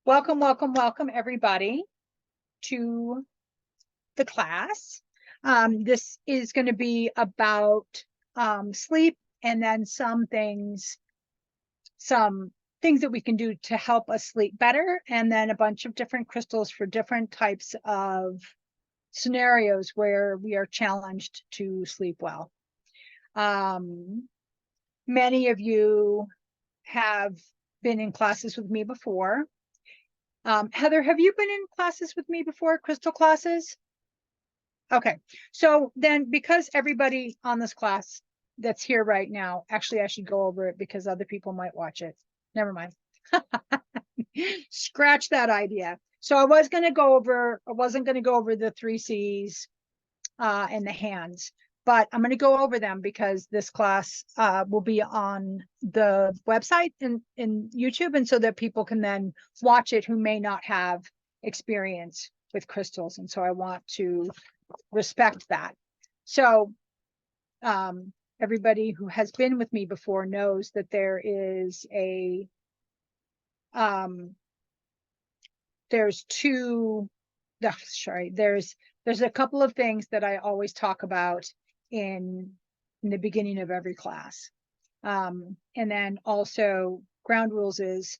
Welcome, welcome, welcome, everybody, to the class. This is going to be about sleep and then some things that we can do to help us sleep better, and then a bunch of different crystals for different types of scenarios where we are challenged to sleep well. Many of you have been in classes with me before. Heather, have you been in classes with me before, crystal classes? Okay, so then because everybody on this class that's here right now, actually I should go over it because other people might watch it. Never mind. Scratch that idea. So I wasn't going to go over the 3 C's and the hands, but I'm going to go over them because this class will be on the website in YouTube, and so that people can then watch it who may not have experience with crystals. And so I want to respect that. So everybody who has been with me before knows that there is there's a couple of things that I always talk about in the beginning of every class. And then also ground rules is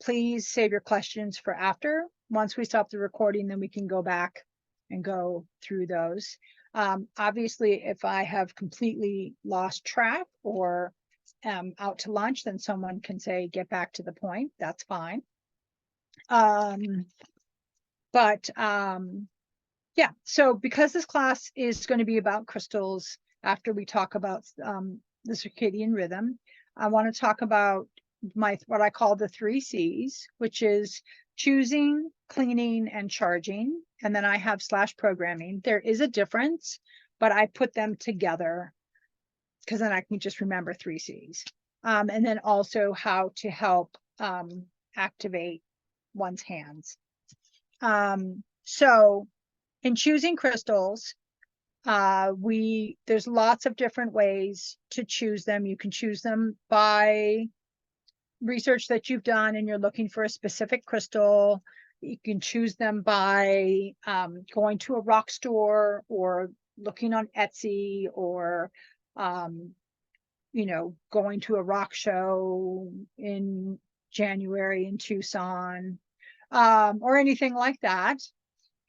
please save your questions for after. Once we stop the recording, then we can go back and go through those. Obviously, if I have completely lost track or out to lunch, then someone can say, get back to the point. That's fine. Yeah, so because this class is going to be about crystals, after we talk about the circadian rhythm, I want to talk about what I call the 3 C's, which is choosing, cleaning, and charging. And then I have / programming. There is a difference, but I put them together because then I can just remember 3 C's. And then also how to help activate one's hands. So in choosing crystals, there's lots of different ways to choose them. You can choose them by research that you've done and you're looking for a specific crystal. You can choose them by going to a rock store or looking on Etsy or going to a rock show in January in Tucson, or anything like that.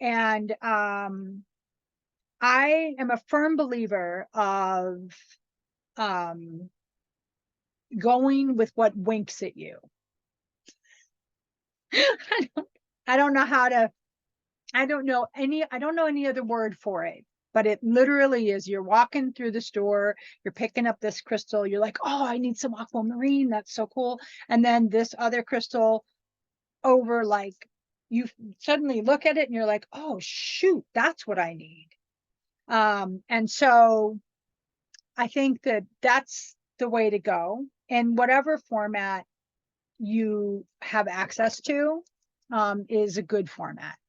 And I am a firm believer of going with what winks at you. I don't know any other word for it, but it literally is, you're walking through the store, you're picking up this crystal, you're like, oh, I need some aquamarine, that's so cool. And then this other crystal over, like, you suddenly look at it and you're like, oh shoot, that's what I need. And so I think that that's the way to go. And whatever format you have access to is a good format.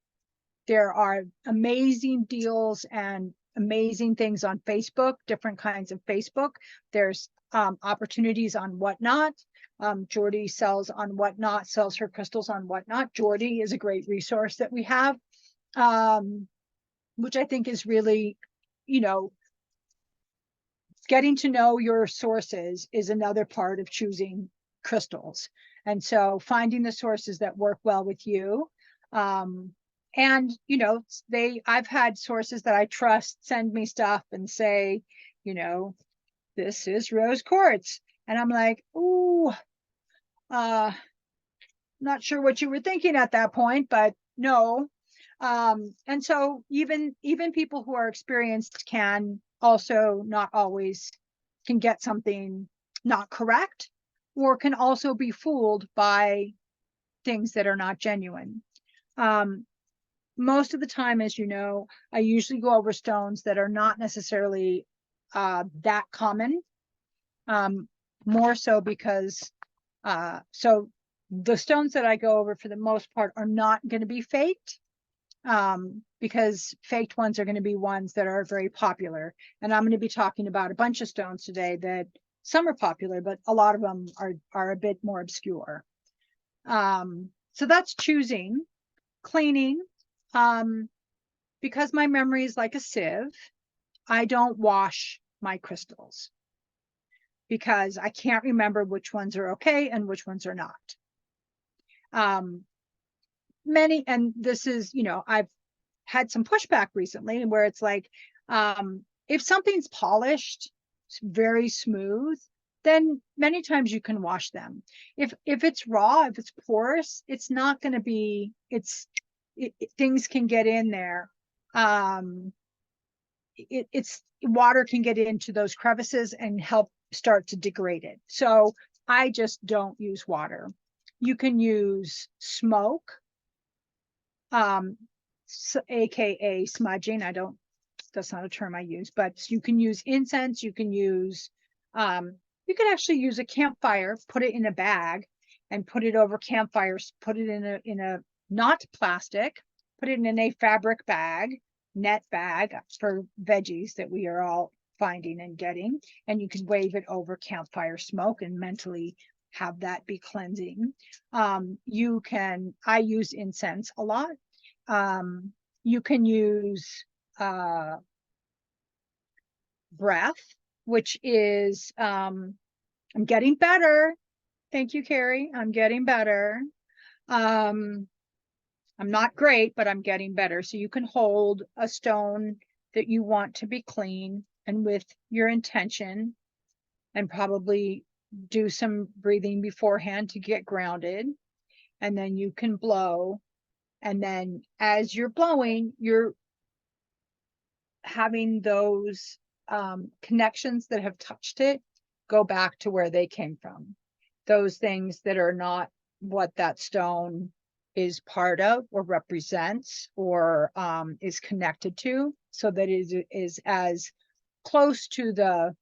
There are amazing deals and amazing things on Facebook, different kinds of Facebook. There's opportunities on Whatnot. Jordy sells on Whatnot, sells her crystals on Whatnot. Jordy is a great resource that we have, which I think is really, getting to know your sources is another part of choosing crystals. And so finding the sources that work well with you. And, I've had sources that I trust send me stuff and say, this is rose quartz. And I'm like, ooh, not sure what you were thinking at that point, but no. And so even people who are experienced can also not always can get something not correct, or can also be fooled by things that are not genuine. Most of the time, as you know, I usually go over stones that are not necessarily that common, more so because so the stones that I go over for the most part are not going to be faked, because faked ones are going to be ones that are very popular. And I'm going to be talking about a bunch of stones today that some are popular, but a lot of them are a bit more obscure. So that's choosing. Cleaning. Because my memory is like a sieve, I don't wash my crystals because I can't remember which ones are okay and which ones are not. And this is, I've had some pushback recently where it's like, if something's polished, very smooth, then many times you can wash them. If it's raw, if it's porous, it's not going to be, things can get in there. It's water can get into those crevices and help start to degrade it. So I just don't use water. You can use smoke, aka smudging. That's not a term I use, but you can use incense. You can use, you can actually use a campfire, put it in a bag and put it over campfires, put it in a not plastic, put it in a fabric bag, net bag for veggies that we are all finding and getting. And you can wave it over campfire smoke and mentally have that be cleansing. I use incense a lot. You can use breath, which is, I'm getting better. Thank you, Carrie. I'm getting better. I'm not great, but I'm getting better. So you can hold a stone that you want to be clean and with your intention, and probably do some breathing beforehand to get grounded. And then you can blow. And then as you're blowing, you're having those connections that have touched it go back to where they came from. Those things that are not what that stone is part of or represents or is connected to, so that it is as close to the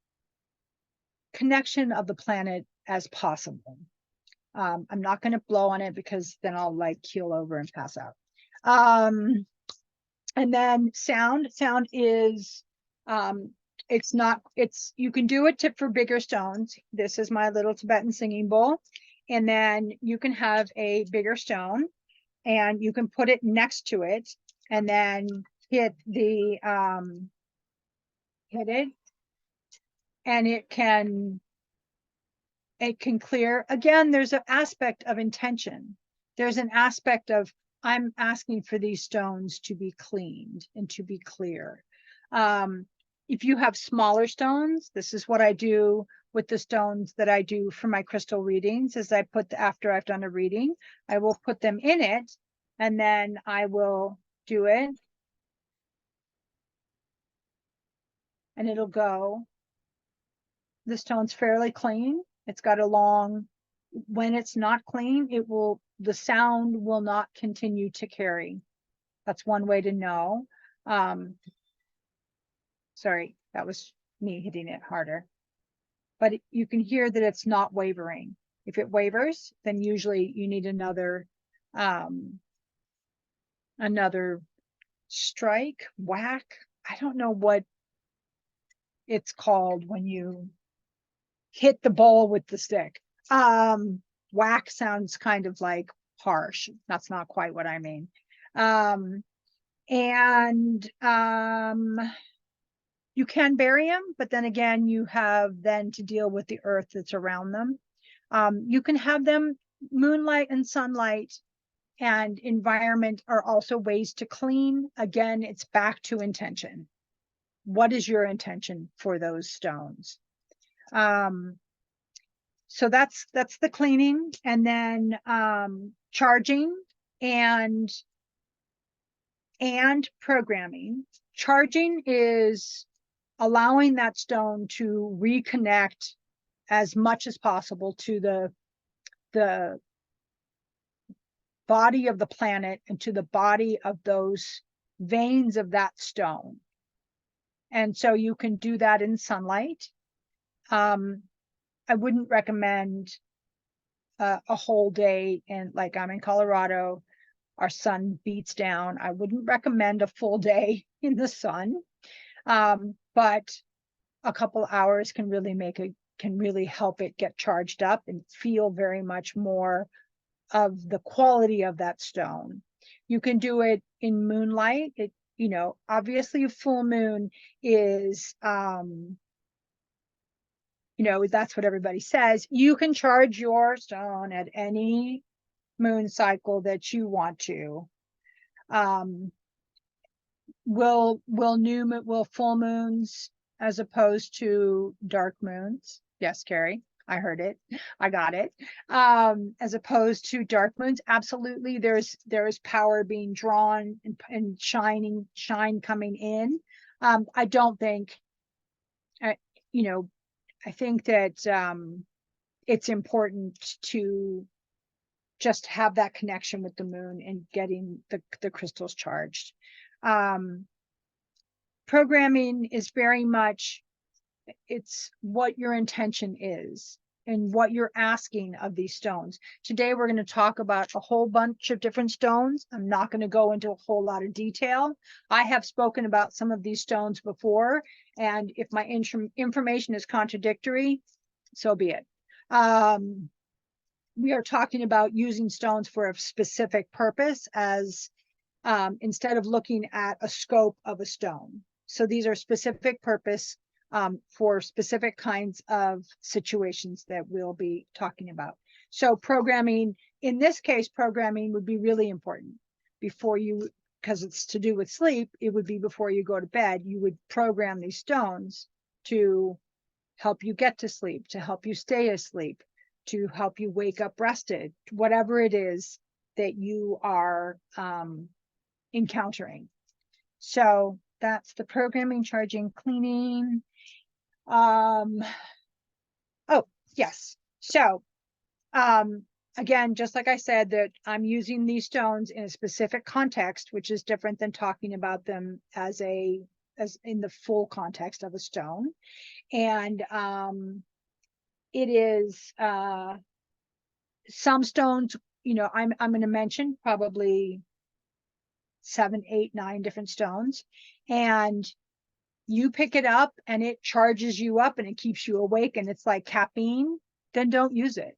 connection of the planet as possible. I'm not going to blow on it because then I'll like keel over and pass out. And then sound is, you can do it for bigger stones. This is my little Tibetan singing bowl. And then you can have a bigger stone and you can put it next to it and then hit it, and it can clear. Again, there's an aspect of intention. There's an aspect of, I'm asking for these stones to be cleaned and to be clear. If you have smaller stones, this is what I do with the stones that I do for my crystal readings, is I put, after I've done a reading, I will put them in it and then I will do it and it'll go. The stone's fairly clean. It's got a long, when it's not clean, the sound will not continue to carry. That's one way to know. Sorry, that was me hitting it harder. But you can hear that it's not wavering. If it wavers, then usually you need another strike, whack. I don't know what it's called when you hit the bowl with the stick. Whack sounds kind of like harsh. That's not quite what I mean. You can bury them, but then again, you have then to deal with the earth that's around them. You can have them, moonlight and sunlight and environment are also ways to clean. Again, it's back to intention. What is your intention for those stones? So that's the cleaning, and then charging and programming. Charging is allowing that stone to reconnect as much as possible to the body of the planet and to the body of those veins of that stone. And so you can do that in sunlight. I wouldn't recommend a whole day, and like I'm in Colorado, our sun beats down. I wouldn't recommend a full day in the sun, but a couple hours can really help it get charged up and feel very much more the quality of that stone. You can do it in moonlight. It, you know, obviously a full moon is, you know, that's what everybody says. You can charge your stone at any moon cycle that you want to. Will full moons as opposed to dark moons? Yes, Carrie, I heard it. I got it. As opposed to dark moons, absolutely. There's power being drawn and shine coming in. I don't think, you know, I think that it's important to just have that connection with the moon and getting the crystals charged. Programming is very much, it's what your intention is and what you're asking of these stones. Today, we're going to talk about a whole bunch of different stones. I'm not going to go into a whole lot of detail. I have spoken about some of these stones before, and if my information is contradictory, so be it. We are talking about using stones for a specific purpose, as instead of looking at a scope of a stone. So these are specific purpose for specific kinds of situations that we'll be talking about. So programming, in this case, programming would be really important before you, because it's to do with sleep, it would be before you go to bed, you would program these stones to help you get to sleep, to help you stay asleep, to help you wake up rested, whatever it is that you are encountering. So that's the programming, charging, cleaning. Oh, yes. So again, just like I said, that I'm using these stones in a specific context, which is different than talking about them as in the full context of a stone. And it is some stones, you know, I'm going to mention probably 7, 8, 9 different stones, and you pick it up and it charges you up and it keeps you awake and it's like caffeine, then don't use it.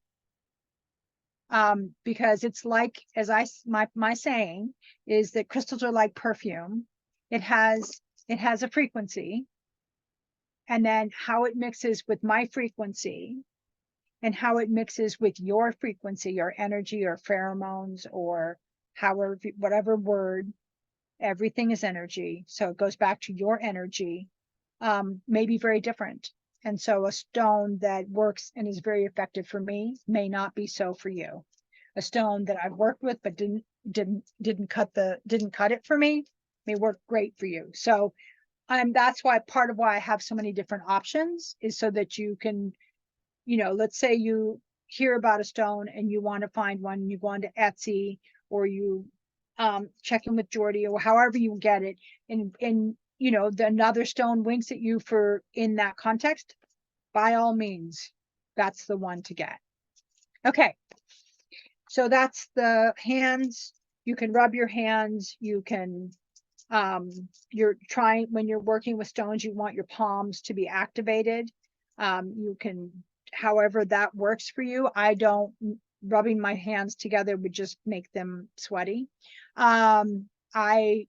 Because it's like, as my saying is that crystals are like perfume. It has a frequency, and then how it mixes with my frequency and how it mixes with your frequency or energy or pheromones or however, whatever word, everything is energy. So it goes back to your energy, may be very different. And so a stone that works and is very effective for me may not be so for you. A stone that I've worked with but didn't cut it for me may work great for you. So that's why part of why I have so many different options is so that you can, you know, let's say you hear about a stone and you want to find one, you go on to Etsy or you check in with Jordy or however you get it, and you know, another stone winks at you for in that context, by all means, that's the one to get. Okay, so that's the hands. You can rub your hands. You can, when you're working with stones, you want your palms to be activated. You can, however that works for you. Rubbing my hands together would just make them sweaty. I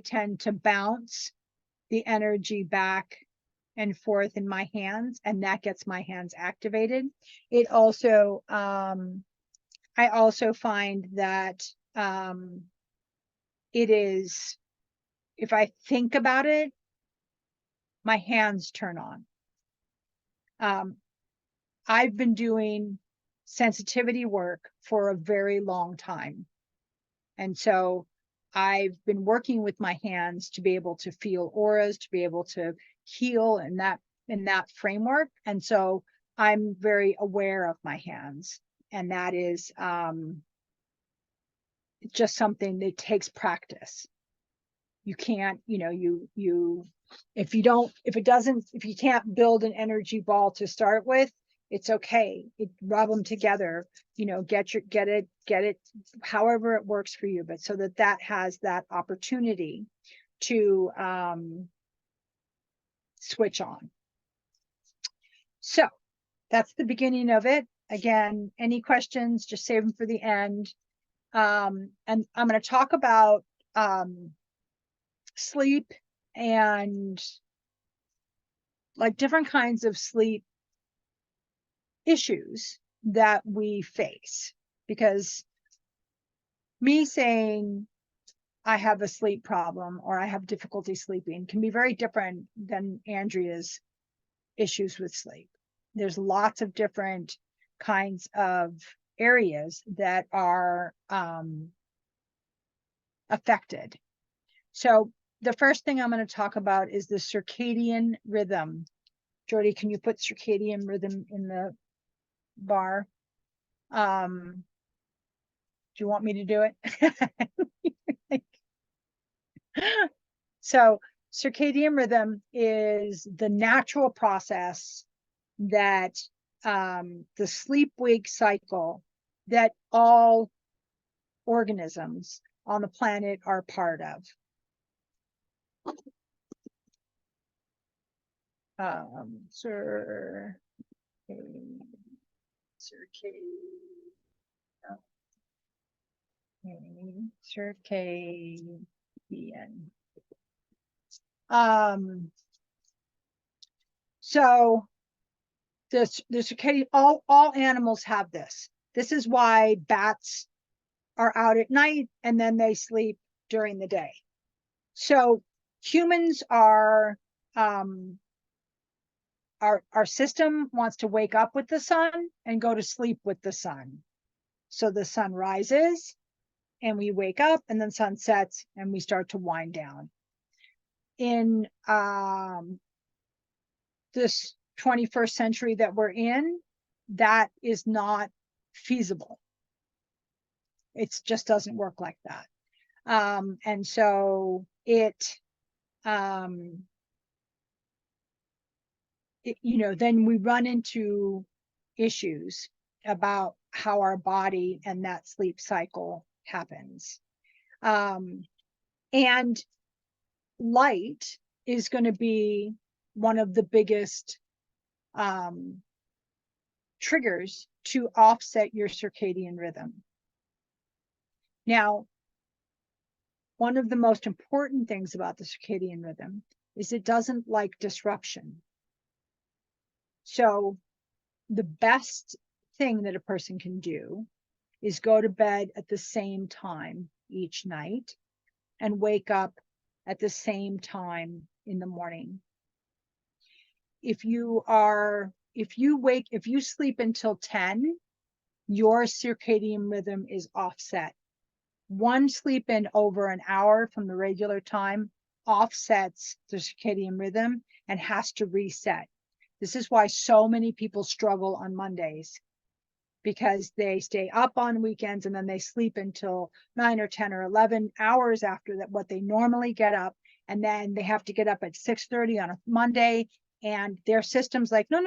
tend to bounce the energy back and forth in my hands, and that gets my hands activated. It also, I also find that it is, if I think about it, my hands turn on. I've been doing sensitivity work for a very long time. And so I've been working with my hands to be able to feel auras, to be able to heal in that framework. And so I'm very aware of my hands. And that is just something that takes practice. You can't, you know, if you can't build an energy ball to start with, it's okay. Rub them together, you know, get it, however it works for you, but so that has that opportunity to switch on. So that's the beginning of it. again, any questions, just save them for the end. And I'm going to talk about sleep and like different kinds of sleep issues that we face, because me saying I have a sleep problem or I have difficulty sleeping can be very different than Andrea's issues with sleep. There's lots of different kinds of areas that are affected. So the first thing I'm going to talk about is the circadian rhythm. Jordy, can you put circadian rhythm in the bar? Do you want me to do it? So circadian rhythm is the natural process that the sleep-wake cycle that all organisms on the planet are part of. Circadian. So the circadian, all animals have this. This is why bats are out at night and then they sleep during the day. So humans are our system wants to wake up with the sun and go to sleep with the sun. So the sun rises and we wake up, and then sun sets and we start to wind down. In this 21st century that we're in, that is not feasible. It just doesn't work like that. And so then we run into issues about how our body and that sleep cycle happens. And light is going to be one of the biggest triggers to offset your circadian rhythm. Now, one of the most important things about the circadian rhythm is it doesn't like disruption. So the best thing that a person can do is go to bed at the same time each night and wake up at the same time in the morning. If you sleep until 10, your circadian rhythm is offset. One sleep in over an hour from the regular time offsets the circadian rhythm and has to reset. This is why so many people struggle on Mondays, because they stay up on weekends and then they sleep until 9 or 10 or 11 hours after that, what they normally get up. And then they have to get up at 6:30 on a Monday, and their system's like, no.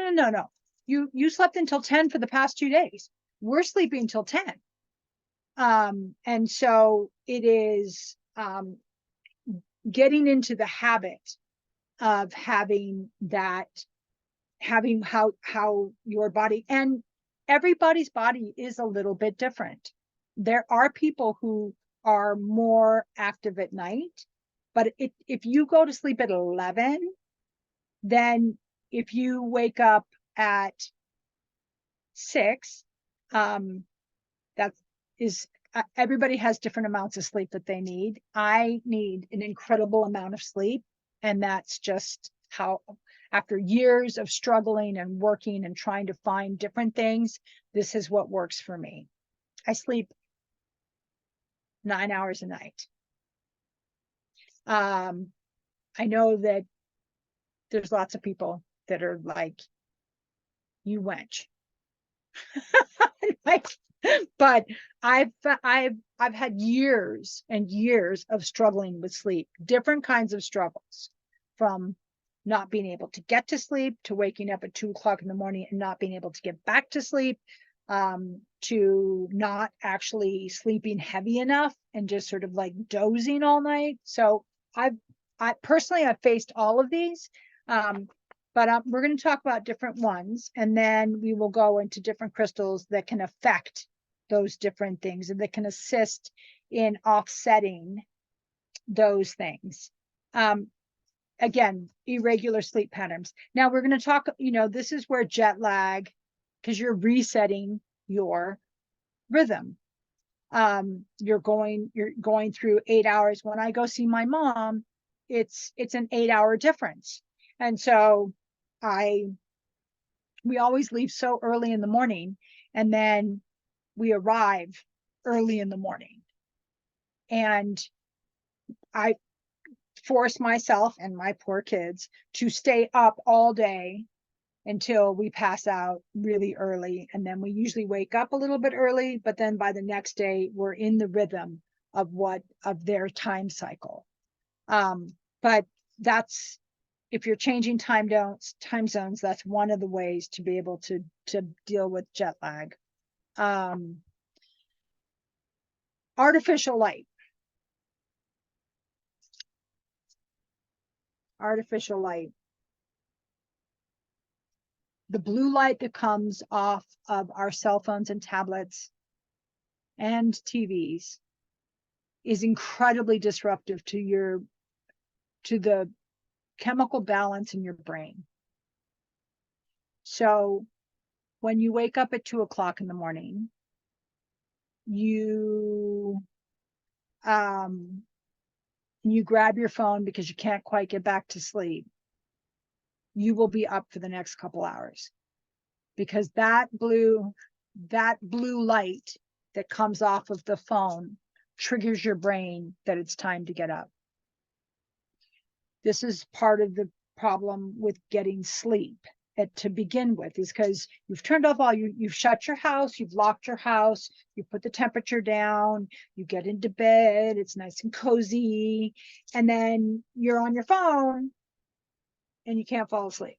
You slept until 10 for the past 2 days. We're sleeping until 10. And so it is getting into the habit of having how your body, and everybody's body is a little bit different. There are people who are more active at night, but if you go to sleep at 11, then if you wake up at 6, everybody has different amounts of sleep that they need. I need an incredible amount of sleep, and that's just how, after years of struggling and working and trying to find different things, this is what works for me. I sleep 9 hours a night. I know that there's lots of people that are like, you wench. But I've had years and years of struggling with sleep, different kinds of struggles, from not being able to get to sleep to waking up at 2 o'clock in the morning and not being able to get back to sleep, to not actually sleeping heavy enough and just sort of like dozing all night. So I personally, I've faced all of these. But we're going to talk about different ones, and then we will go into different crystals that can affect those different things and that can assist in offsetting those things. Again, irregular sleep patterns. Now we're going to talk, this is where jet lag, because you're resetting your rhythm. You're going through 8 hours. When I go see my mom, it's an 8 hour difference. And so we always leave so early in the morning, and then we arrive early in the morning. And I force myself and my poor kids to stay up all day until we pass out really early. And then we usually wake up a little bit early, but then by the next day, we're in the rhythm of their time cycle. But that's, if you're changing time zones, that's one of the ways to be able to deal with jet lag. Artificial light. Artificial light. The blue light that comes off of our cell phones and tablets and TVs is incredibly disruptive to the chemical balance in your brain. So when you wake up at 2 o'clock in the morning, you grab your phone because you can't quite get back to sleep, you will be up for the next couple hours, because that blue light that comes off of the phone triggers your brain that it's time to get up. This is part of the problem with getting sleep to begin with, is because you've turned off you've shut your house, you've locked your house, you put the temperature down, you get into bed, it's nice and cozy, and then you're on your phone and you can't fall asleep.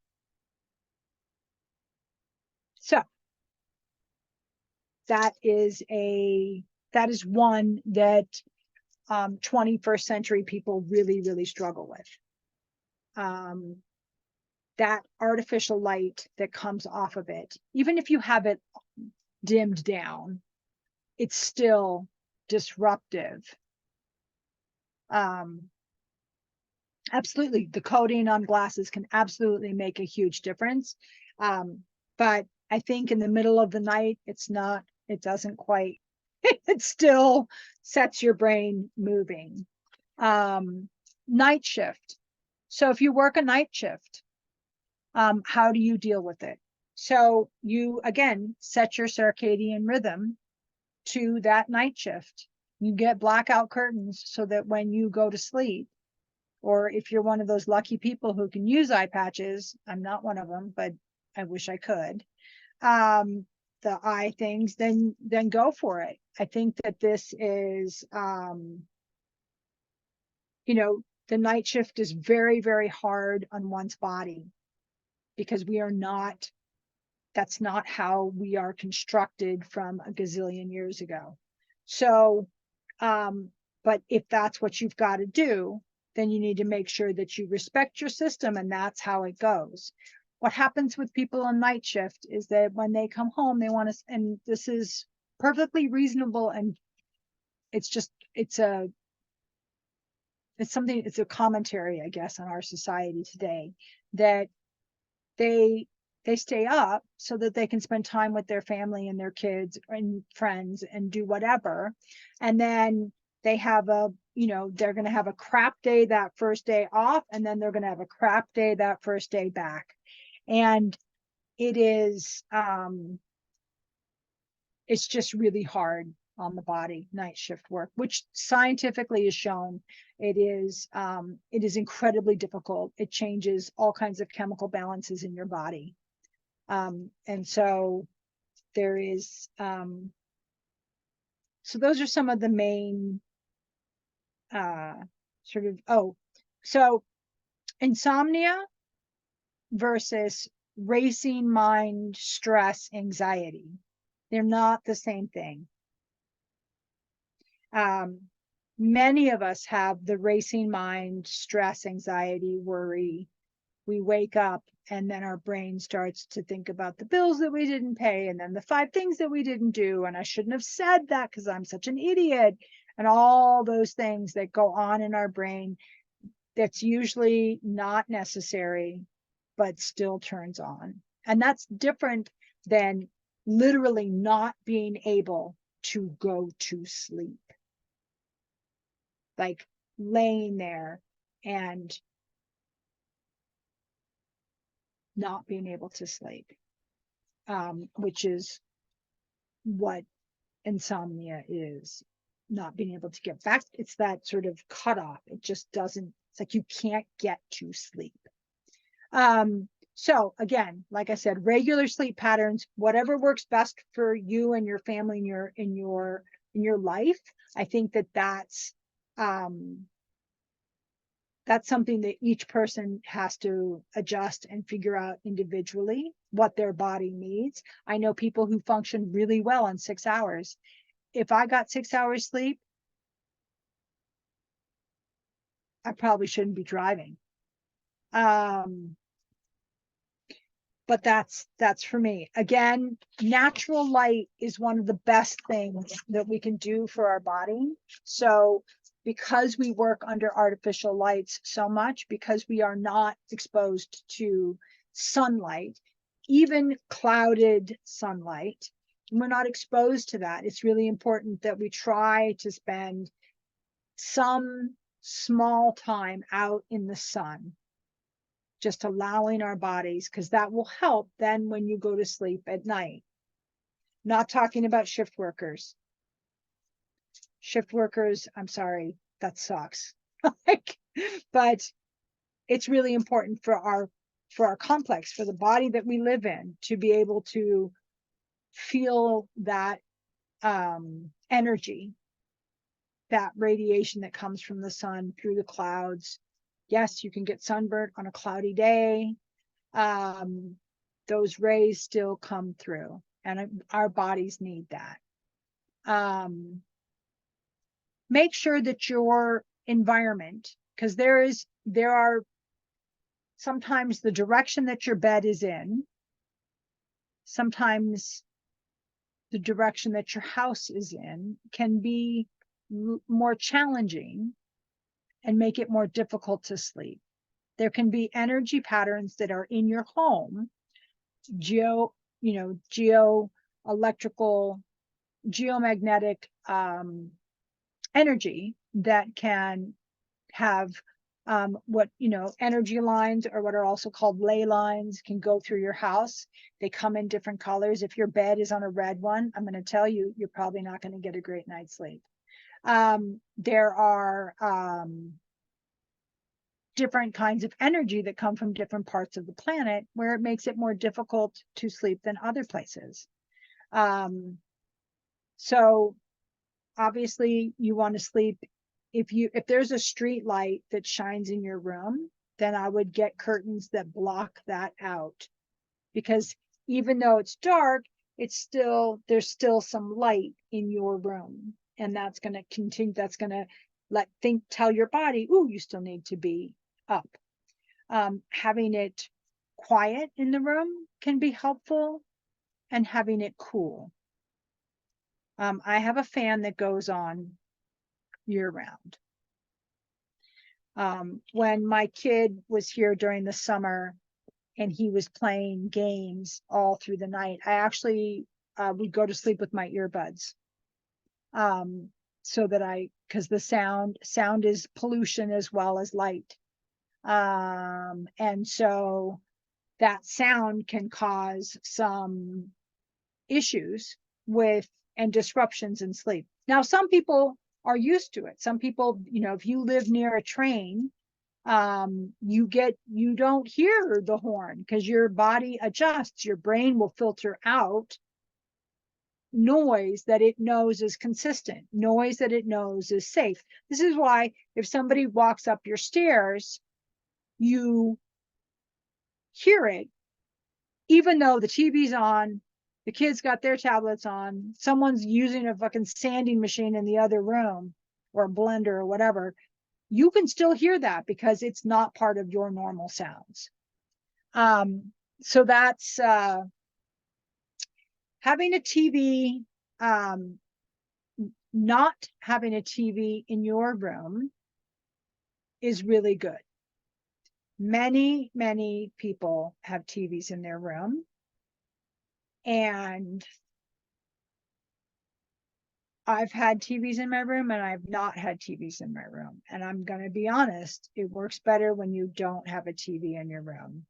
So that is one that 21st century people really, really struggle with. That artificial light that comes off of it, even if you have it dimmed down, it's still disruptive. Absolutely, the coating on glasses can absolutely make a huge difference. But I think in the middle of the night, it doesn't quite, it still sets your brain moving. Night shift. So if you work a night shift, how do you deal with it? So you, again, set your circadian rhythm to that night shift. You get blackout curtains so that when you go to sleep, or if you're one of those lucky people who can use eye patches, I'm not one of them, but I wish I could, the eye things, then go for it. I think that this is, the night shift is very, very hard on one's body, because that's not how we are constructed from a gazillion years ago. So, but if that's what you've got to do, then you need to make sure that you respect your system, and that's how it goes. What happens with people on night shift is that when they come home, they want to, and this is perfectly reasonable, and it's a commentary, I guess, on our society today, that they stay up so that they can spend time with their family and their kids and friends and do whatever. And then they have they're going to have a crap day that first day off, and then they're going to have a crap day that first day back. And it is, it's just really hard on the body, night shift work, which scientifically is shown. It is incredibly difficult. It changes all kinds of chemical balances in your body. And so there is, so those are some of the main so insomnia versus racing mind, stress, anxiety. They're not the same thing. Many of us have the racing mind, stress, anxiety, worry. We wake up And then our brain starts to think about the bills that we didn't pay, and then the 5 things that we didn't do. And I shouldn't have said that because I'm such an idiot. And all those things that go on in our brain that's usually not necessary, but still turns on. And that's different than literally not being able to go to sleep. Like laying there and not being able to sleep, which is what insomnia is, not being able to get back. It's that sort of cutoff. It just doesn't, it's like you can't get to sleep. So again, like I said, regular sleep patterns, whatever works best for you and your family and in your life. I think that's something that each person has to adjust and figure out individually what their body needs. I know people who function really well on 6 hours. If I got 6 hours sleep, I probably shouldn't be driving. But that's for me. Again, natural light is one of the best things that we can do for our body. So because we work under artificial lights so much, because we are not exposed to sunlight, even clouded sunlight, we're not exposed to that. It's really important that we try to spend some small time out in the sun, just allowing our bodies, because that will help then when you go to sleep at night. Not talking about shift workers. Shift workers, I'm sorry, that sucks. But it's really important for our complex, for the body that we live in, to be able to feel that energy, that radiation that comes from the sun through the clouds. Yes, you can get sunburnt on a cloudy day. Those rays still come through, and our bodies need that. Make sure that your environment, because there are sometimes the direction that your bed is in, sometimes the direction that your house is in can be more challenging and make it more difficult to sleep. There can be energy patterns that are in your home, geo-electrical, geomagnetic energy that can have energy lines, or what are also called ley lines, can go through your house. They come in different colors. If your bed is on a red one, I'm going to tell you, you're probably not going to get a great night's sleep. There are different kinds of energy that come from different parts of the planet, where it makes it more difficult to sleep than other places. So obviously you want to sleep. If there's a street light that shines in your room, then I would get curtains that block that out, because even though it's dark, there's still some light in your room, and that's going to continue. That's going to tell your body, ooh, you still need to be up. Having it quiet in the room can be helpful, and having it cool. I have a fan that goes on year round. When my kid was here during the summer and he was playing games all through the night, I actually would go to sleep with my earbuds. So that because the sound is pollution as well as light. And so that sound can cause some issues and disruptions in sleep. Now, some people are used to it. Some people, if you live near a train, you don't hear the horn because your body adjusts. Your brain will filter out noise that it knows is consistent, noise that it knows is safe. This is why if somebody walks up your stairs, you hear it, even though the TV's on, the kids got their tablets on, someone's using a fucking sanding machine in the other room, or a blender or whatever. You can still hear that because it's not part of your normal sounds. So that's having a TV, not having a TV in your room is really good. Many, many people have TVs in their room, and I've had TVs in my room and I've not had TVs in my room. And I'm going to be honest, it works better when you don't have a TV in your room.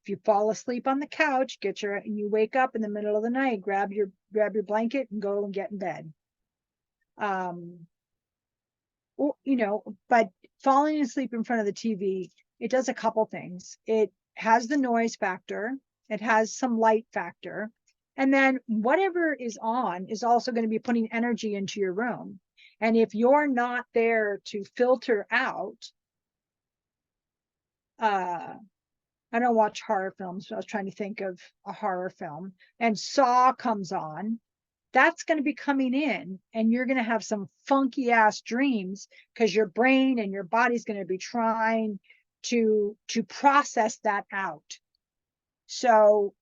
If you fall asleep on the couch, you wake up in the middle of the night, grab your blanket and go and get in bed. Or, but falling asleep in front of the TV, it does a couple things. It has the noise factor, it has some light factor, and then whatever is on is also going to be putting energy into your room. And if you're not there to filter out, I don't watch horror films, so I was trying to think of a horror film, and Saw comes on, that's going to be coming in, and you're going to have some funky ass dreams because your brain and your body's going to be trying to process that out. So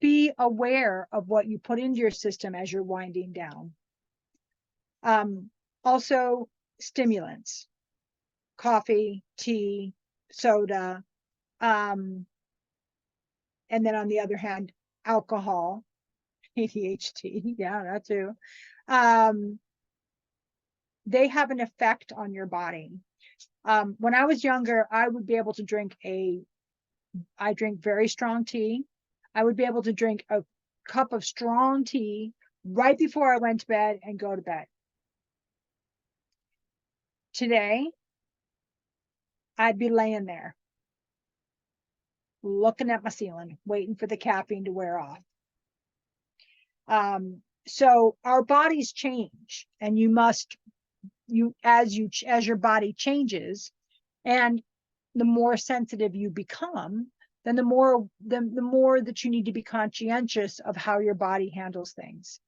be aware of what you put into your system as you're winding down. Also, stimulants, coffee, tea, soda, and then on the other hand, alcohol, ADHD, yeah, that too. They have an effect on your body. When I was younger, I would be able to I drink very strong tea. I would be able to drink a cup of strong tea right before I went to bed and go to bed. Today, I'd be laying there, looking at my ceiling, waiting for the caffeine to wear off. So our bodies change, and as your body changes, and the more sensitive you become, then the more that you need to be conscientious of how your body handles things.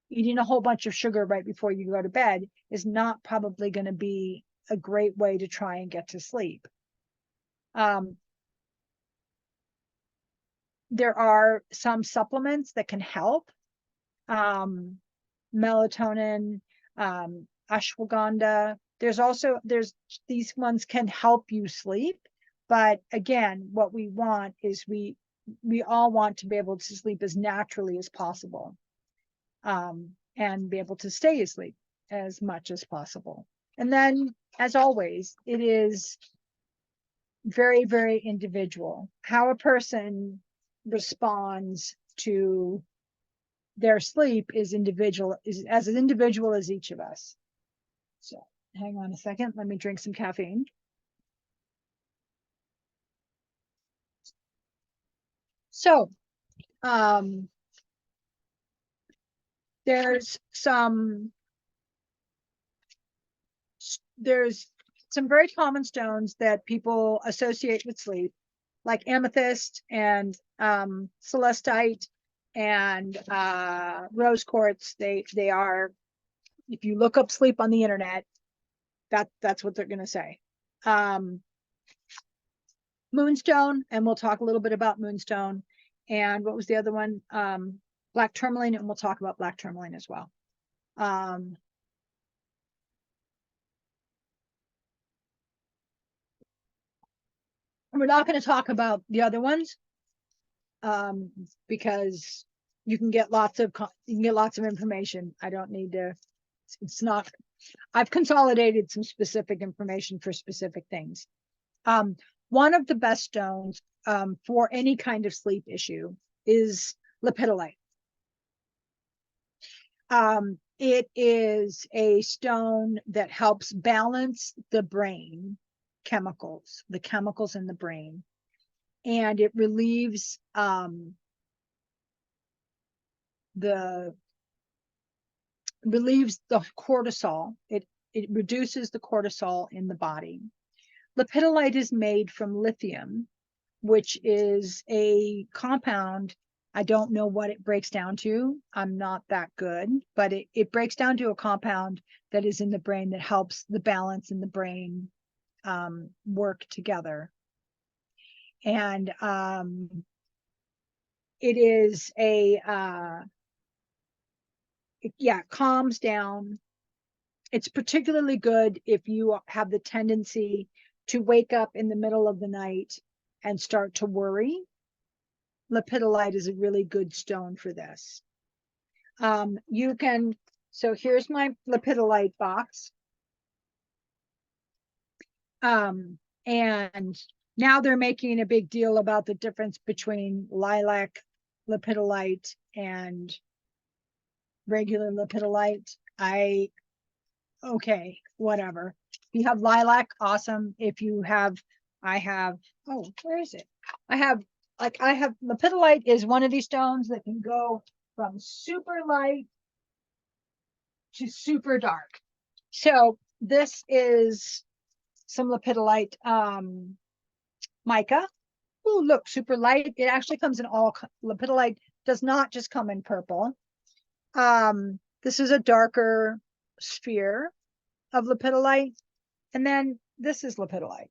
Eating a whole bunch of sugar right before you go to bed is not probably going to be a great way to try and get to sleep. There are some supplements that can help. Melatonin, ashwagandha. These ones can help you sleep. But again, what we want is we all want to be able to sleep as naturally as possible, and be able to stay asleep as much as possible. And then, as always, it is very, very individual. How a person responds to their sleep is as individual as each of us. So hang on a second. Let me drink some caffeine. So there's some very common stones that people associate with sleep, like amethyst and celestite and rose quartz. They are, if you look up sleep on the internet, that's what they're going to say. Moonstone, and we'll talk a little bit about moonstone. And what was the other one? Black tourmaline, and we'll talk about black tourmaline as well. We're not going to talk about the other ones, because you can get lots of information. I don't need to. It's not. I've consolidated some specific information for specific things. One of the best stones for any kind of sleep issue is lepidolite. It is a stone that helps balance the brain chemicals, the chemicals in the brain, and it relieves the cortisol. It reduces the cortisol in the body. Lepidolite is made from lithium, which is a compound. I don't know what it breaks down to. I'm not that good, but it breaks down to a compound that is in the brain that helps the balance in the brain work together. And it is a yeah, calms down. It's particularly good if you have the tendency to wake up in the middle of the night and start to worry. Lepidolite is a really good stone for this. You can, so here's my lepidolite box. And now they're making a big deal about the difference between lilac lepidolite and regular lepidolite. Okay, whatever. If you have lilac, awesome. If you have, I have, oh, where is it? I have lepidolite is one of these stones that can go from super light to super dark. So this is some lepidolite mica. Oh, look, super light. It actually comes in all, lepidolite does not just come in purple. This is a darker sphere of lepidolite. And then this is lepidolite.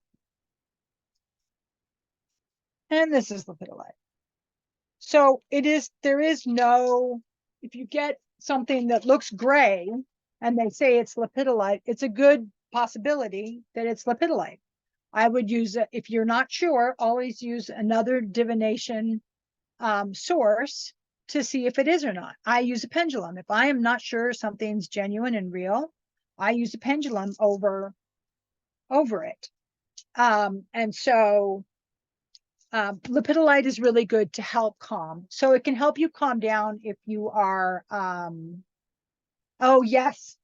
And this is lepidolite. So there is no, if you get something that looks gray and they say it's lepidolite, it's a good possibility that it's lepidolite. I would use it, if you're not sure, always use another divination source to see if it is or not. I use a pendulum. If I am not sure something's genuine and real, I use a pendulum over it. And so lepidolite is really good to help calm. So it can help you calm down if you are, oh yes.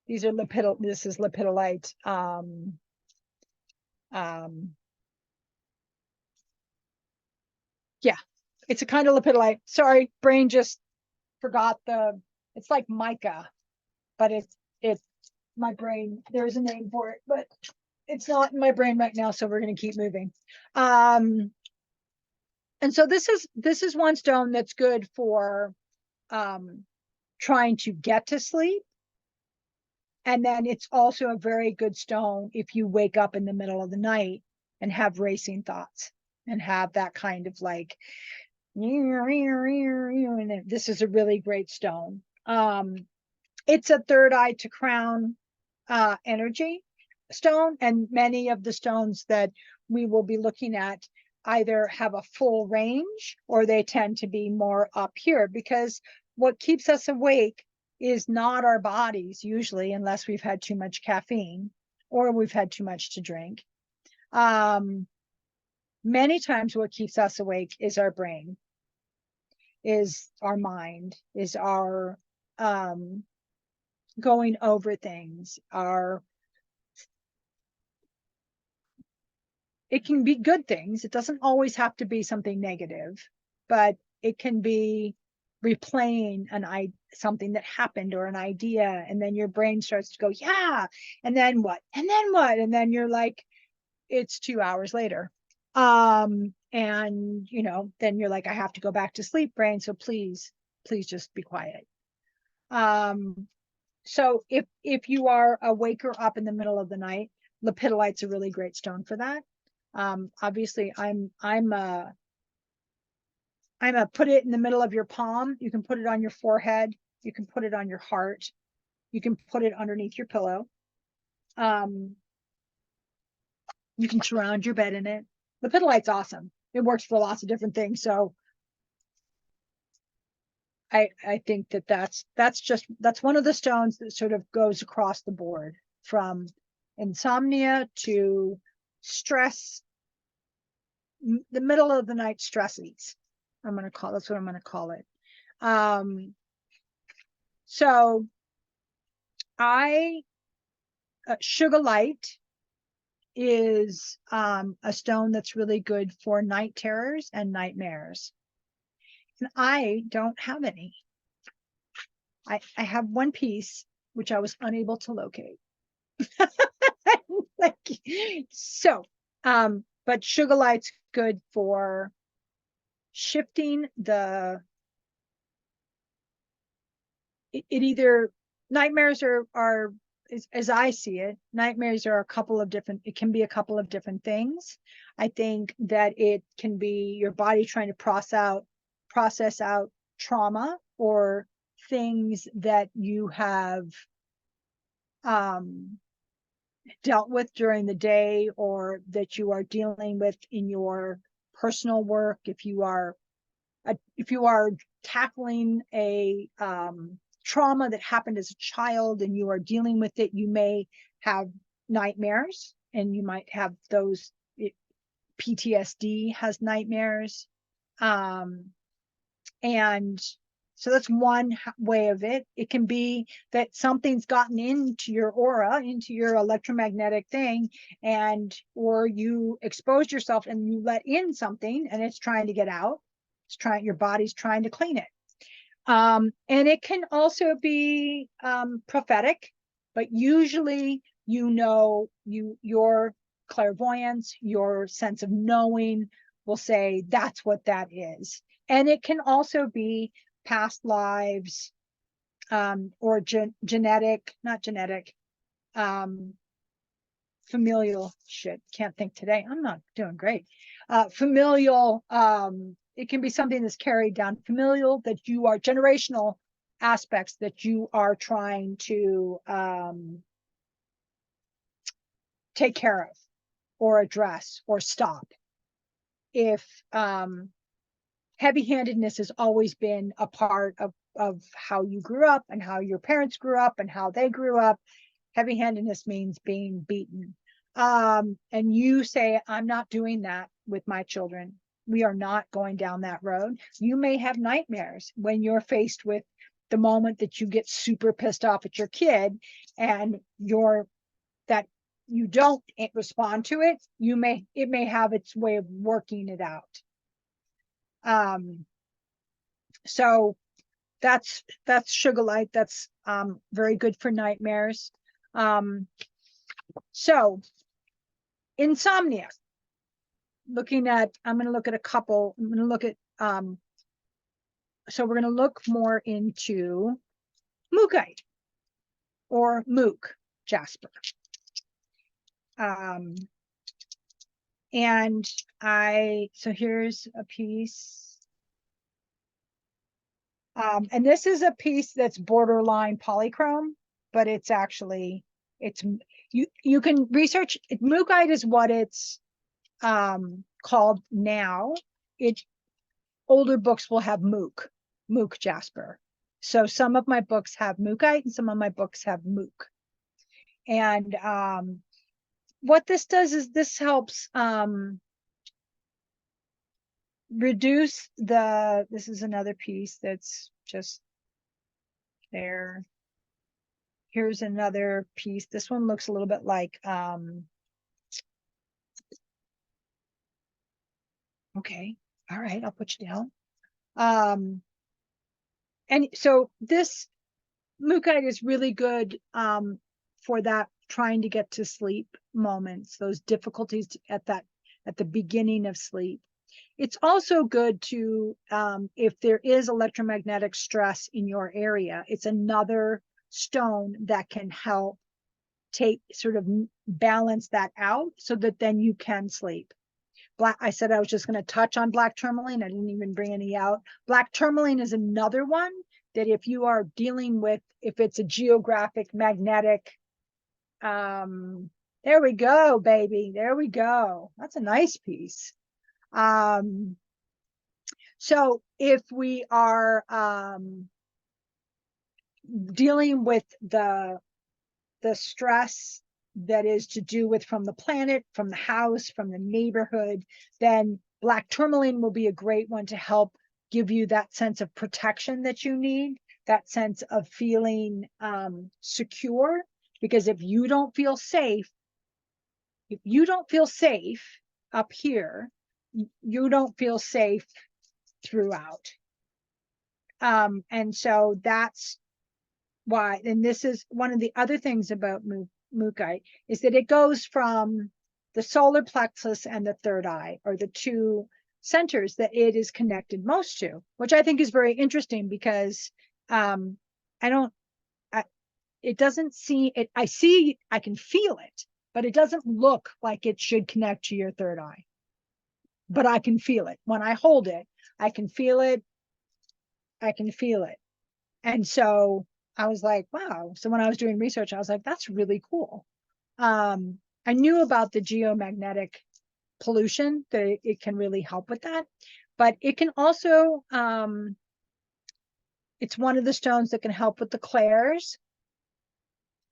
These are this is lepidolite. Yeah, it's a kind of lepidolite. Sorry, brain just forgot it's like mica, but it's my brain, there's a name for it, but it's not in my brain right now, so we're going to keep moving. And so this is one stone that's good for trying to get to sleep. And then it's also a very good stone if you wake up in the middle of the night and have racing thoughts and have that kind of like, and this is a really great stone. It's a third eye to crown energy stone, and many of the stones that we will be looking at either have a full range or they tend to be more up here, because what keeps us awake is not our bodies usually, unless we've had too much caffeine or we've had too much to drink. Many times what keeps us awake is our brain, is our mind, is our going over things, it can be good things. It doesn't always have to be something negative, but it can be replaying something that happened or an idea, and then your brain starts to go, yeah, and then what? And then what? And then you're like, it's 2 hours later. And then you're like, I have to go back to sleep, brain, so please just be quiet. So if you are awake or up in the middle of the night, lepidolite's a really great stone for that. Obviously I'm a put it in the middle of your palm. You can put it on your forehead. You can put it on your heart. You can put it underneath your pillow. You can surround your bed in it. Lepidolite's awesome. It works for lots of different things. So I think that's one of the stones that sort of goes across the board, from insomnia to stress, the middle of the night stresses. That's what I'm going to call it. So Sugilite is a stone that's really good for night terrors and nightmares. And I don't have any. I have one piece, which I was unable to locate. But Sugilite's good for shifting it either nightmares are as I see it, nightmares are it can be a couple of different things. I think that it can be your body trying to process out trauma or things that you have um, dealt with during the day, or that you are dealing with in your personal work. If you are tackling a trauma that happened as a child and you are dealing with it, you may have nightmares, and you might have those. PTSD has nightmares. And so that's one way of it. It can be that something's gotten into your aura, into your electromagnetic thing, or you exposed yourself and you let in something and it's trying to get out. Your body's trying to clean it. And it can also be prophetic, but usually, your clairvoyance, your sense of knowing will say that's what that is. And it can also be past lives, or not genetic, familial shit. Can't think today. I'm not doing great. Familial, it can be something that's carried down, familial, that you are generational aspects that you are trying to take care of or address or stop. If heavy-handedness has always been a part of how you grew up and how your parents grew up and how they grew up, heavy-handedness means being beaten. And you say, I'm not doing that with my children. We are not going down that road. You may have nightmares when you're faced with the moment that you get super pissed off at your kid, and that you don't respond to it. It may have its way of working it out. So that's Sugilite. That's very good for nightmares. So insomnia. I'm going to look at a couple. I'm going to look at so we're going to look more into Mookite or Mook Jasper. And so here's a piece. And this is a piece that's borderline polychrome, but it's actually, you can research it. Mookite is what it's called now. Older books will have Mook Jasper. So some of my books have Mookite and some of my books have Mook. And what this does is this helps reduce this is another piece that's just there. Here's another piece. This one looks a little bit like okay, all right, I'll put you down. And so this Mookite is really good for that trying to get to sleep moments, those difficulties at the beginning of sleep. It's also good to, if there is electromagnetic stress in your area, it's another stone that can help sort of balance that out so that then you can sleep. I said I was just going to touch on black tourmaline. I didn't even bring any out. Black tourmaline is another one that if you are dealing with, if it's a geographic magnetic, there we go, baby. There we go. That's a nice piece. So if we are dealing with the stress that is to do with from the planet, from the house, from the neighborhood, then black tourmaline will be a great one to help give you that sense of protection that you need, that sense of feeling secure. Because if you don't feel safe up here, you don't feel safe throughout. And so that's why, and this is one of the other things about Mookite, is that it goes from the solar plexus and the third eye, or the two centers that it is connected most to, which I think is very interesting because it doesn't see it. I can feel it, but it doesn't look like it should connect to your third eye. But I can feel it. When I hold it, I can feel it. I can feel it. And so I was like, wow. So when I was doing research, I was like, that's really cool. I knew about the geomagnetic pollution, that it can really help with that, but it can also, it's one of the stones that can help with the clairs.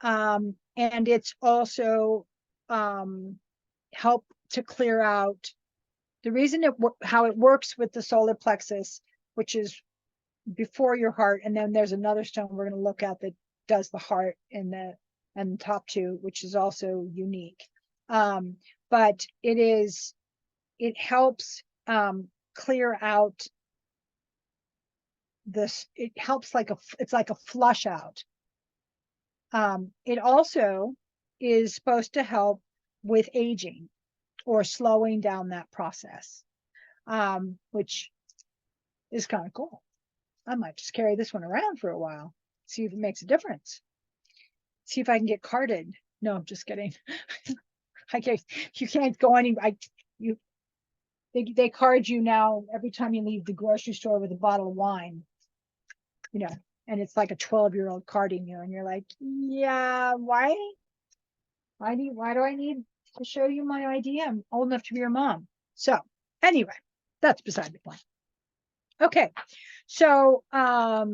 And it's also help to clear out. The reason how it works with the solar plexus, which is before your heart, and then there's another stone we're going to look at that does the heart and the top two, which is also unique. But it helps clear out this. It helps it's like a flush out. It also is supposed to help with aging or slowing down that process, which is kind of cool. I might just carry this one around for a while, see if it makes a difference. See if I can get carded. No, I'm just kidding. I can't, you can't go they card you now every time you leave the grocery store with a bottle of wine, and it's like a 12-year-old carding you, and you're like, yeah, why do I need to show you my ID? I'm old enough to be your mom. So anyway, that's beside the point. Okay, so I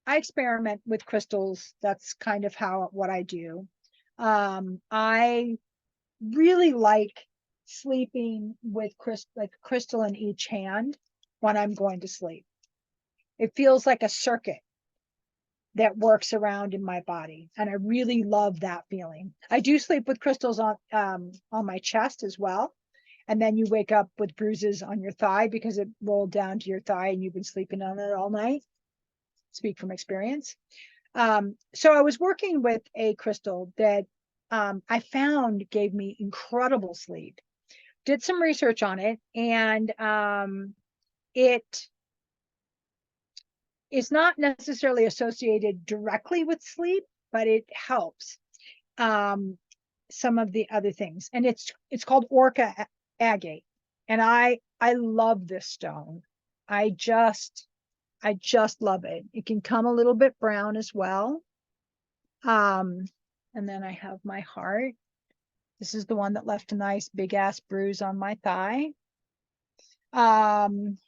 experiment with crystals. That's kind of what I do. I really like sleeping with crystal in each hand when I'm going to sleep. It feels like a circuit that works around in my body, and I really love that feeling. I do sleep with crystals on my chest as well, and then you wake up with bruises on your thigh because it rolled down to your thigh and you've been sleeping on it all night. Speak from experience. So I was working with a crystal that I found gave me incredible sleep. Did some research on it, and it is not necessarily associated directly with sleep, but it helps some of the other things. And it's called Orca agate, and I love this stone. I just love it. It can come a little bit brown as well. And then I have my heart. This is the one that left a nice big ass bruise on my thigh. And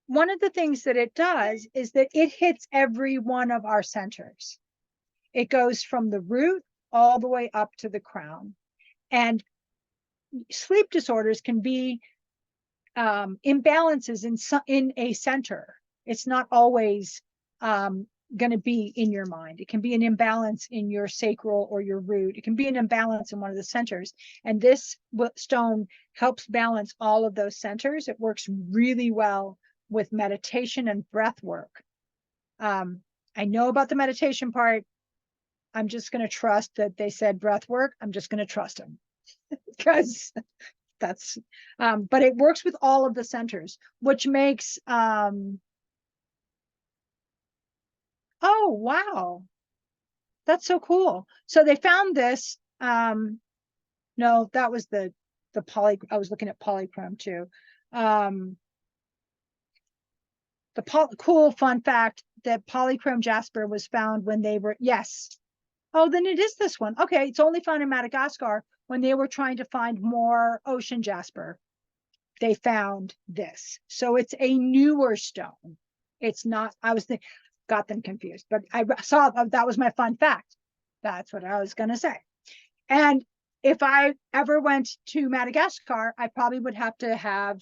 one of the things that it does is that it hits every one of our centers. It goes from the root all the way up to the crown. And sleep disorders can be imbalances in a center. It's not always going to be in your mind. It can be an imbalance in your sacral or your root. It can be an imbalance in one of the centers. And this stone helps balance all of those centers. It works really well with meditation and breath work. I know about the meditation part. I'm just going to trust that they said breath work. I'm just going to trust them because that's, but it works with all of the centers, which makes, oh, wow. That's so cool. So they found this, no, that was the I was looking at polychrome too. Cool fun fact that polychrome jasper was found when they were, yes. Oh, then it is this one. Okay, it's only found in Madagascar. When they were trying to find more ocean jasper, they found this. So it's a newer stone. It's not, got them confused, but I saw that was my fun fact. That's what I was going to say. And if I ever went to Madagascar, I probably would have to have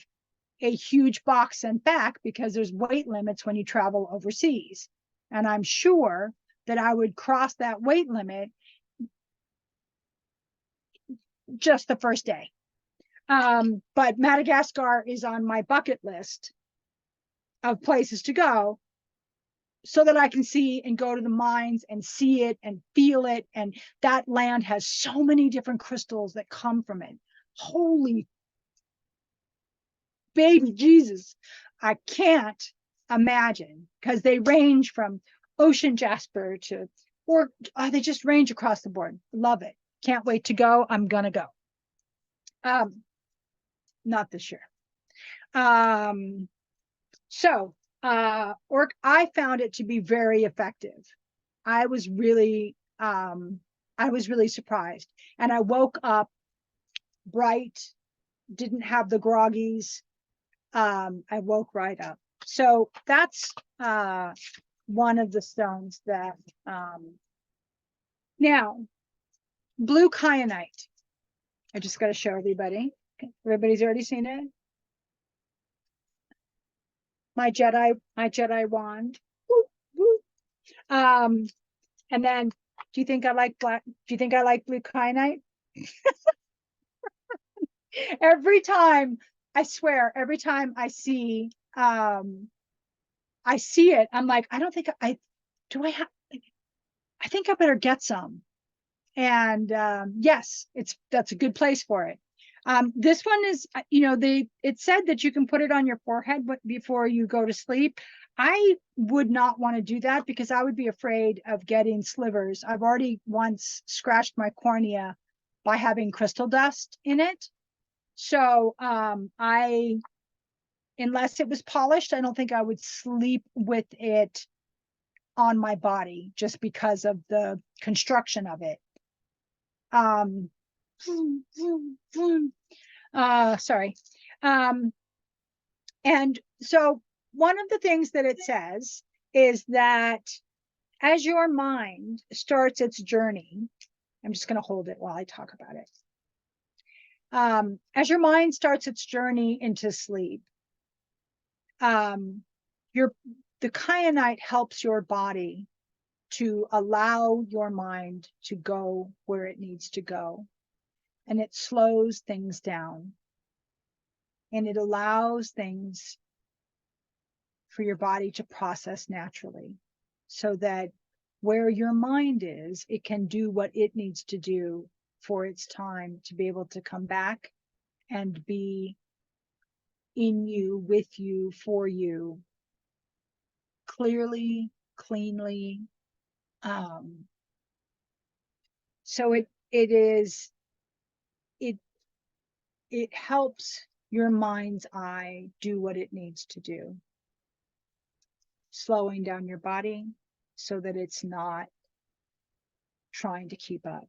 a huge box sent back because there's weight limits when you travel overseas. And I'm sure that I would cross that weight limit just the first day. But Madagascar is on my bucket list of places to go so that I can see and go to the mines and see it and feel it. And that land has so many different crystals that come from it. Holy, baby Jesus, I can't imagine, because they range from ocean jasper to, or they just range across the board. Love it. Can't wait to go. I'm gonna go. Not this year. So I found it to be very effective. I was really surprised. And I woke up bright, didn't have the groggies. I woke right up. So that's one of the stones that now blue kyanite. I just got to show everybody. Everybody's already seen it. My Jedi wand. Woo, woo. And then, do you think I like black? Do you think I like blue kyanite? Every time, I swear, every time I see it, I'm like, I don't think I do. I think I better get some. And yes, that's a good place for it. This one is, it said that you can put it on your forehead before you go to sleep. I would not want to do that because I would be afraid of getting slivers. I've already once scratched my cornea by having crystal dust in it. So unless it was polished, I don't think I would sleep with it on my body just because of the construction of it. Sorry. And so one of the things that it says is that as your mind starts its journey, I'm just going to hold it while I talk about it. As your mind starts its journey into sleep, the kyanite helps your body to allow your mind to go where it needs to go. And it slows things down. And it allows things for your body to process naturally, so that where your mind is, it can do what it needs to do for its time to be able to come back and be in you, with you, for you, clearly, cleanly. So it helps your mind's eye do what it needs to do, slowing down your body so that it's not trying to keep up.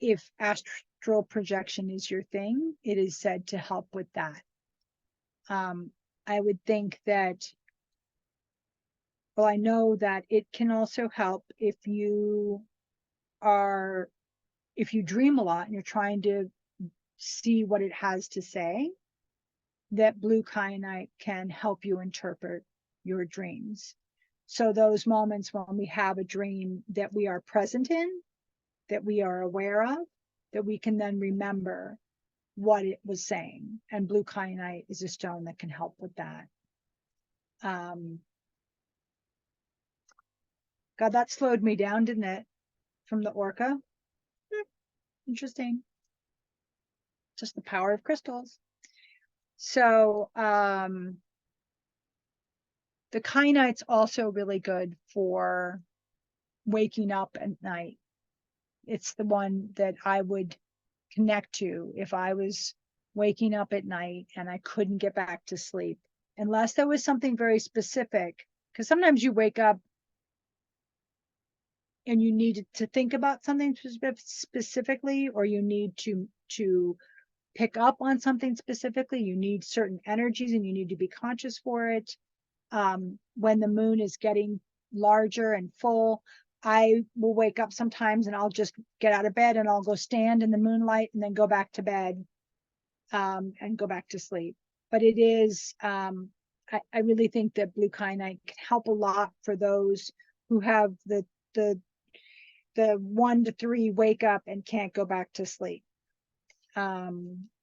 If astral projection is your thing, it is said to help with that. I would think that, well, I know that it can also help if you dream a lot and you're trying to see what it has to say, that blue kyanite can help you interpret your dreams. So those moments when we have a dream that we are present in, that we are aware of, that we can then remember what it was saying. And blue kyanite is a stone that can help with that. God, that slowed me down, didn't it? From the orca. Interesting. Just the power of crystals. So the kyanite's also really good for waking up at night. It's the one that I would connect to if I was waking up at night and I couldn't get back to sleep, unless there was something very specific. Because sometimes you wake up and you need to think about something specifically, or you need to pick up on something specifically. You need certain energies and you need to be conscious for it. When the moon is getting larger and full, I will wake up sometimes and I'll just get out of bed and I'll go stand in the moonlight and then go back to bed and go back to sleep. But it is, I really think that blue kyanite can help a lot for those who have the 1 to 3 wake up and can't go back to sleep. Danderite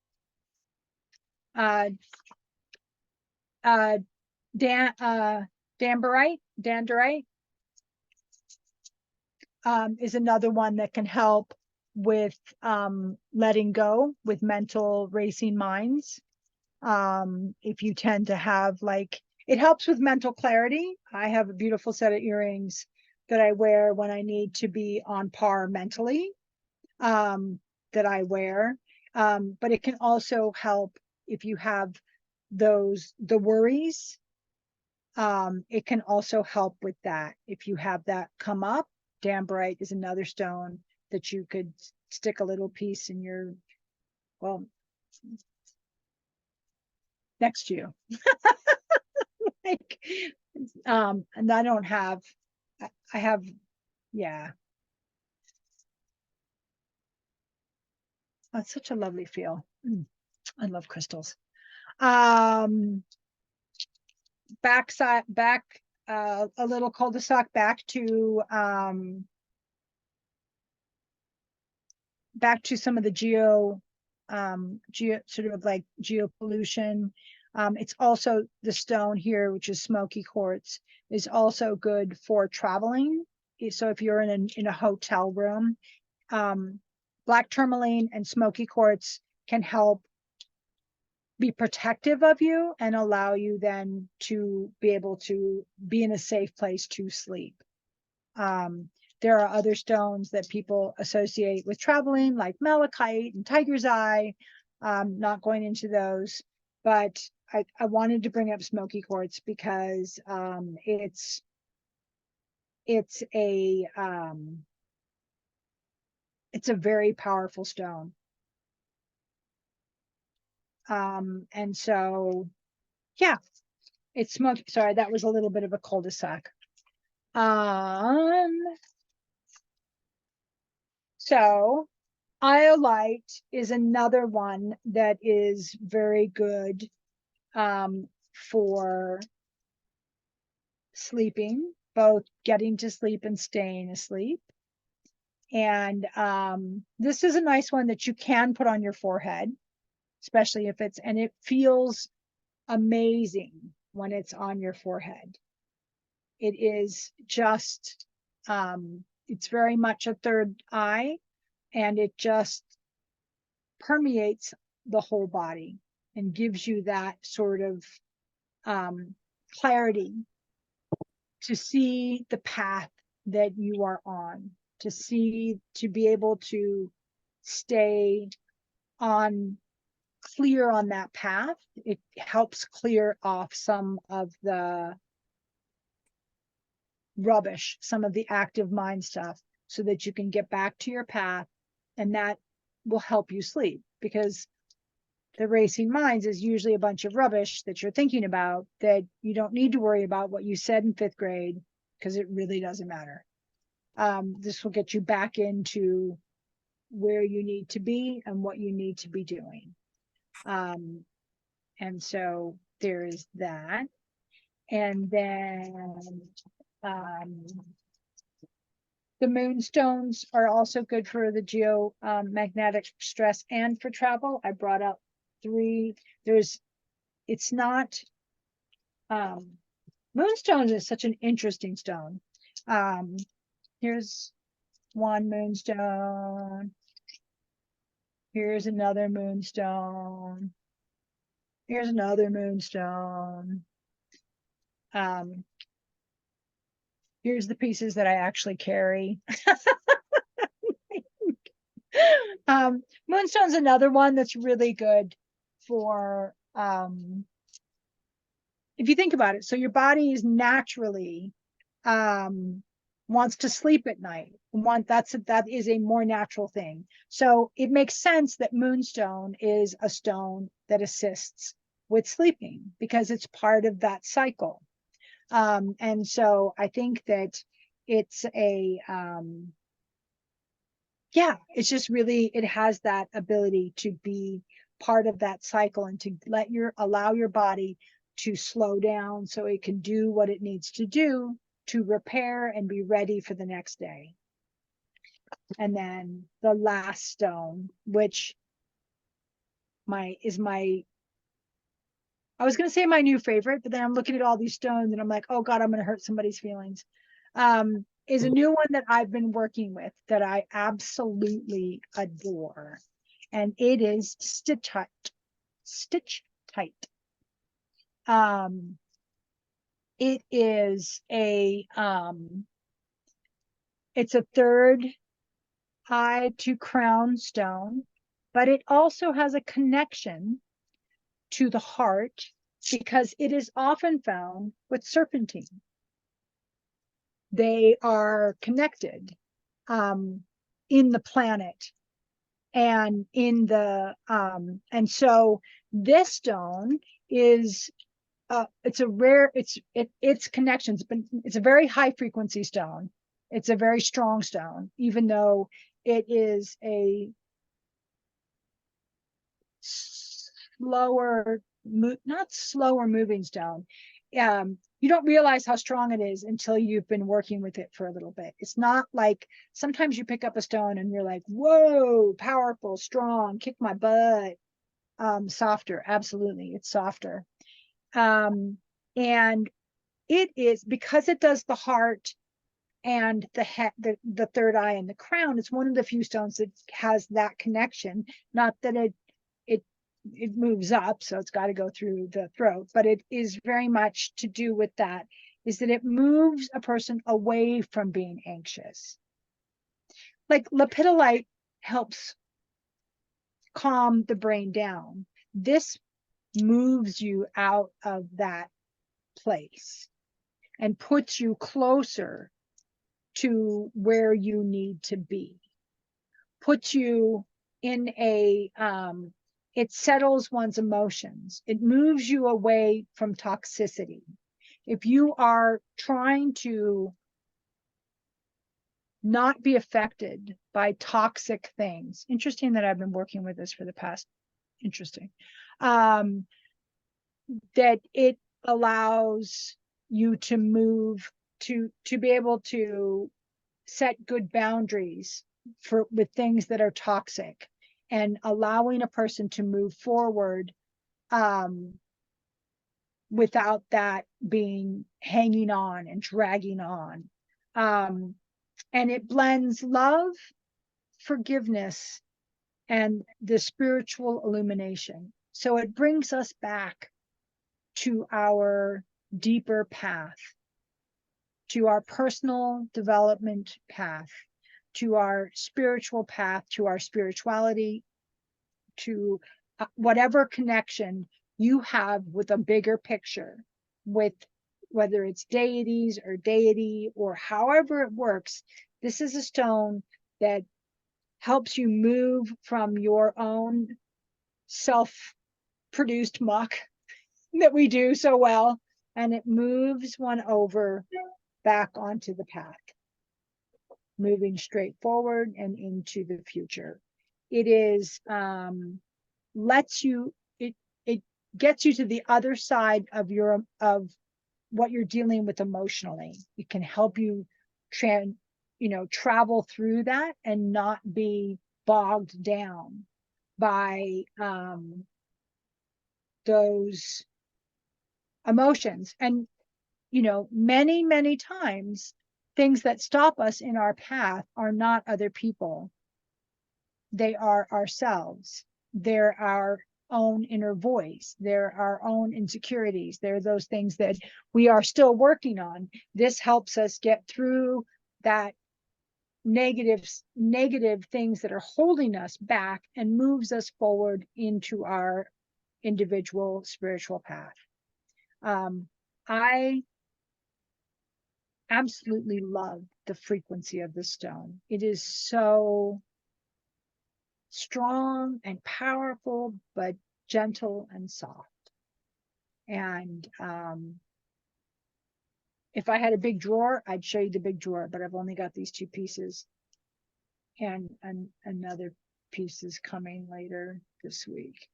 is another one that can help with letting go, with mental racing minds. If you tend to have like, it helps with mental clarity. I have a beautiful set of earrings that I wear when I need to be on par mentally, that I wear. But it can also help if you have the worries. It can also help with that. If you have that come up, Dambrite is another stone that you could stick a little piece in your, well, next to you. Like, and I don't have, I have, yeah. Oh, it's such a lovely feel. I love crystals. Um, backside, a little cul-de-sac back to some of the geo sort of like geopollution. It's also the stone here, which is smoky quartz, is also good for traveling. So if you're in a hotel room, black tourmaline and smoky quartz can help be protective of you and allow you then to be able to be in a safe place to sleep. There are other stones that people associate with traveling, like malachite and tiger's eye. Not going into those, but I wanted to bring up smoky quartz because it's a very powerful stone. And so, yeah, it's smoky. Sorry, that was a little bit of a cul-de-sac. So iolite is another one that is very good for sleeping, both getting to sleep and staying asleep. And this is a nice one that you can put on your forehead, especially if and it feels amazing when it's on your forehead. It is just, it's very much a third eye, and it just permeates the whole body and gives you that sort of clarity to see the path that you are on, to be able to stay on clear on that path. It helps clear off some of the rubbish, some of the active mind stuff, so that you can get back to your path, and that will help you sleep, because the racing minds is usually a bunch of rubbish that you're thinking about that you don't need to worry about what you said in 5th grade, because it really doesn't matter. This will get you back into where you need to be and what you need to be doing. And so there is that. And then the moonstones are also good for the geomagnetic stress and for travel. I brought up 3. It's not, moonstones is such an interesting stone. Here's one moonstone. Here's another moonstone. Here's another moonstone. Here's the pieces that I actually carry. Moonstone's another one that's really good for, if you think about it. So your body is naturally wants to sleep at night. That is a more natural thing. So it makes sense that moonstone is a stone that assists with sleeping, because it's part of that cycle. And so I think that it's it's just really, it has that ability to be part of that cycle, and to allow your body to slow down so it can do what it needs to do to repair and be ready for the next day. And then the last stone, which I was going to say my new favorite, but then I'm looking at all these stones and I'm like, oh God, I'm going to hurt somebody's feelings. is a new one that I've been working with that I absolutely adore. And it is Stitch-Tite. Stitch-Tite. It is it's a third eye to crown stone, but it also has a connection to the heart because it is often found with serpentine. They are connected in the planet and in the and so this stone is it's a rare it's connections, but it's a very high frequency stone. It's a very strong stone, even though it is a slower, not slower moving stone. You don't realize how strong it is until you've been working with it for a little bit. It's not like sometimes you pick up a stone and you're like, whoa, powerful, strong, kick my butt. Softer, absolutely, it's softer. And it is, because it does the heart and the head, the third eye and the crown, it's one of the few stones that has that connection. Not that it moves up, so it's got to go through the throat, but it is very much to do with that, is that it moves a person away from being anxious. Like lepidolite helps calm the brain down. This moves you out of that place and puts you closer to where you need to be, puts you in a it settles one's emotions. It moves you away from toxicity. If you are trying to not be affected by toxic things, interesting that I've been working with this for the past, interesting, that it allows you to move to be able to set good boundaries for with things that are toxic, and allowing a person to move forward without that being hanging on and dragging on. And it blends love, forgiveness, and the spiritual illumination. So it brings us back to our deeper path, to our personal development path, to our spiritual path, to our spirituality, to whatever connection you have with a bigger picture, with whether it's deities or deity or however it works. This is a stone that helps you move from your own self-produced muck that we do so well, and it moves one over back onto the path, moving straight forward and into the future. It is lets you, it gets you to the other side of your of what you're dealing with emotionally. It can help you travel through that and not be bogged down by those emotions. And many times things that stop us in our path are not other people. They are ourselves. They're our own inner voice. They're our own insecurities. They're those things that we are still working on. This helps us get through that negative things that are holding us back and moves us forward into our individual spiritual path. I absolutely love the frequency of the stone. It is so strong and powerful, but gentle and soft. And if I had a big drawer, I'd show you the big drawer, but I've only got these two pieces, and another piece is coming later this week.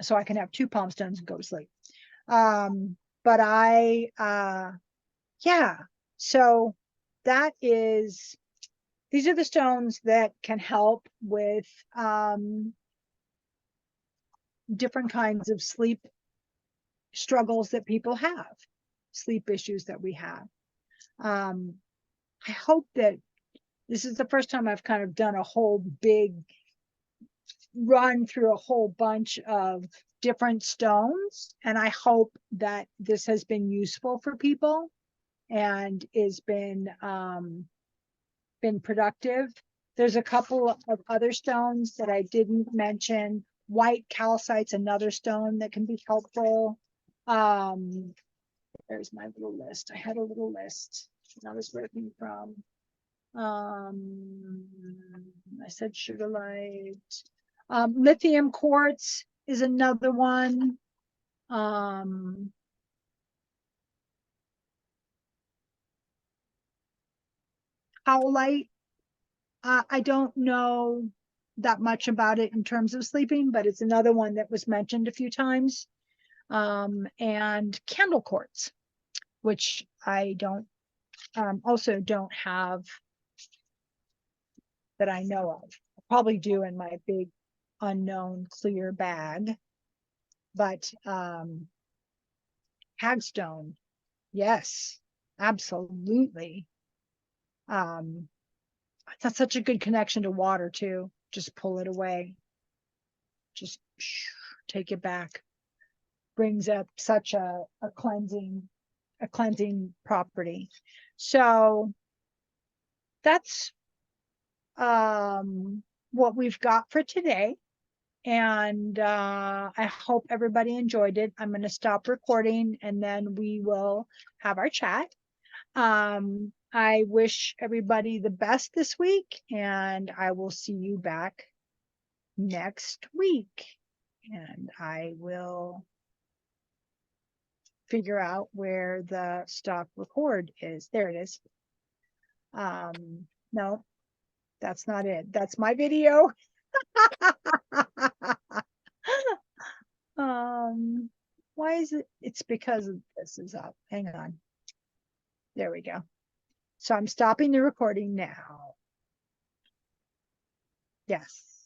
So I can have two palm stones and go to sleep. But yeah, so that is, these are the stones that can help with different kinds of sleep struggles that people have, sleep issues that we have. I hope that this is the first time I've kind of done a whole big run through a whole bunch of different stones. And I hope that this has been useful for people and is been productive. There's a couple of other stones that I didn't mention. White calcite's another stone that can be helpful. There's my little list. I had a little list I was working from. I said sugarlite. Lithium quartz is another one. Howlite. I don't know that much about it in terms of sleeping, but it's another one that was mentioned a few times. And candle quartz, which I don't also don't have that I know of. I probably do in my big unknown clear bag, but hagstone, yes, absolutely. That's such a good connection to water too. Just pull it away, just take it back. Brings up such a cleansing property. So that's what we've got for today. And I hope everybody enjoyed it. I'm going to stop recording and then we will have our chat. I wish everybody the best this week, and I will see you back next week. And I will figure out where the stop record is. There it is. No, that's not it. That's my video. Why is it? It's because this is up. Hang on. There we go. So I'm stopping the recording now. Yes.